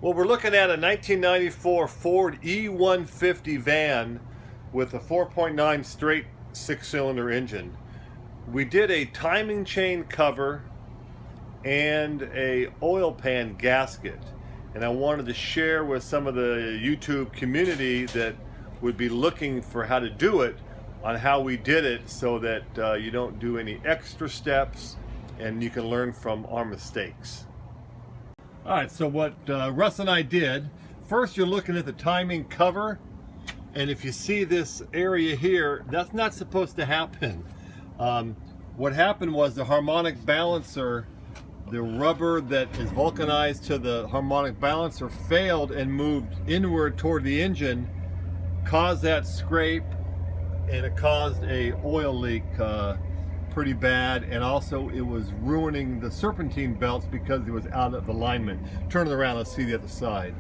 Well, we're looking at a 1994 Ford E-150 van with a 4.9 straight 6-cylinder engine. We did a timing chain cover and a oil pan gasket, and I wanted to share with some of the YouTube community that would be looking for how to do it on how we did it, so that you don't do any extra steps and you can learn from our mistakes. All right, so what Russ and I did, first you're looking at the timing cover, and if you see this area here, that's not supposed to happen. What happened was the harmonic balancer, the rubber that is vulcanized to the harmonic balancer, failed and moved inward toward the engine, caused that scrape, and it caused a oil leak pretty bad, and also it was ruining the serpentine belts because it was out of alignment. Turn it around, let's see the other side.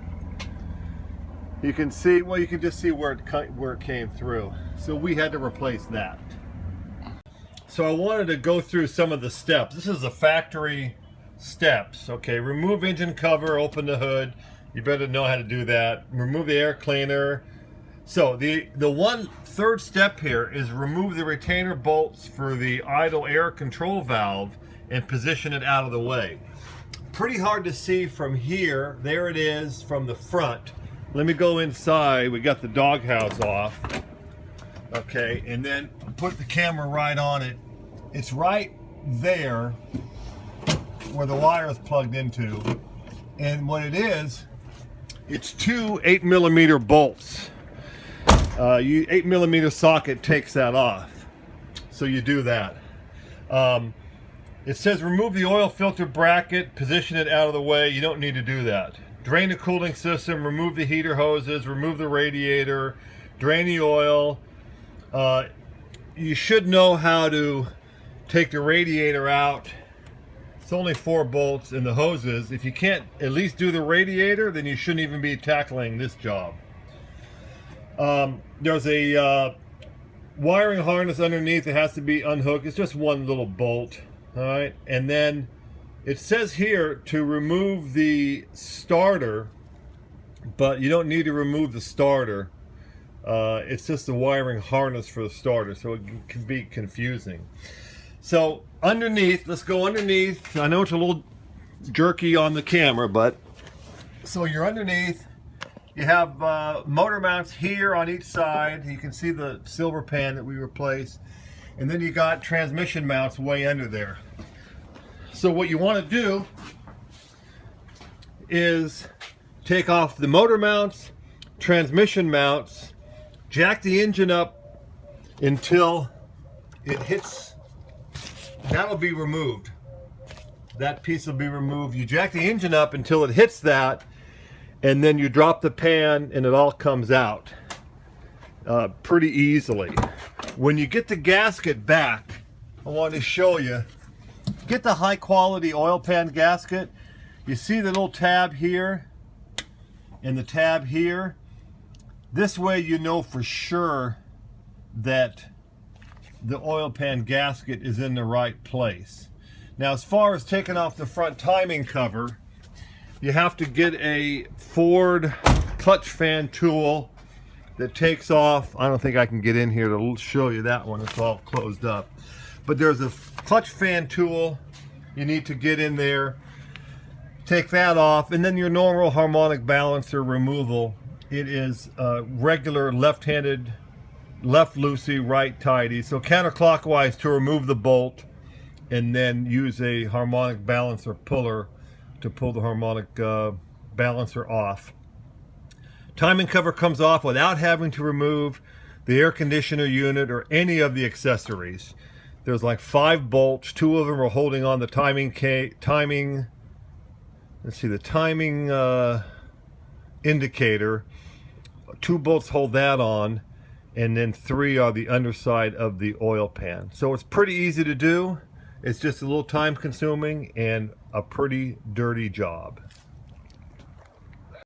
You can see, well, you can just see where it came through. So we had to replace that. So I wanted to go through some of the steps. This is the factory steps. Okay, remove engine cover, open the hood. You better know how to do that. Remove the air cleaner. So the third step here is remove the retainer bolts for the idle air control valve and position it out of the way. Pretty hard to see from here. There it is from the front. Let me go inside. We got the doghouse off. Okay, and then put the camera right on it. It's right there where the wire is plugged into. And what it is, it's two 8mm bolts. 8mm socket takes that off, so you do that. It says remove the oil filter bracket, position it out of the way. You don't need to do that. Drain the cooling system, remove the heater hoses, remove the radiator, drain the oil. You should know how to take the radiator out. It's only 4 bolts in the hoses. If you can't at least do the radiator, then you shouldn't even be tackling this job. There's a wiring harness underneath that has to be unhooked. It's just one little bolt. All right, and then it says here to remove the starter, but you don't need to remove the starter. It's just the wiring harness for the starter, so it can be confusing. So underneath, let's go underneath. I know it's a little jerky on the camera, but so you're underneath. You have motor mounts here on each side. You can see the silver pan that we replaced. And then you got transmission mounts way under there. So what you want to do is take off the motor mounts, transmission mounts, jack the engine up until it hits. That'll be removed. That piece will be removed. You jack the engine up until it hits that, and then you drop the pan and it all comes out pretty easily. When you get the gasket back, I want to show you, get the high quality oil pan gasket. You see the little tab here and the tab here. This way you know for sure that the oil pan gasket is in the right place. Now, as far as taking off the front timing cover, you have to get a Ford clutch fan tool that takes off. I don't think I can get in here to show you that one. It's all closed up. But there's a clutch fan tool. You need to get in there, take that off, and then your normal harmonic balancer removal. It is regular left-handed, left loosey, right tighty. So counterclockwise to remove the bolt, and then use a harmonic balancer puller to pull the harmonic balancer off. Timing cover comes off without having to remove the air conditioner unit or any of the accessories. There's like 5 bolts. 2 of them are holding on the timing. Let's see, the timing indicator. 2 bolts hold that on, and then 3 are the underside of the oil pan. So it's pretty easy to do. It's just a little time consuming and a pretty dirty job.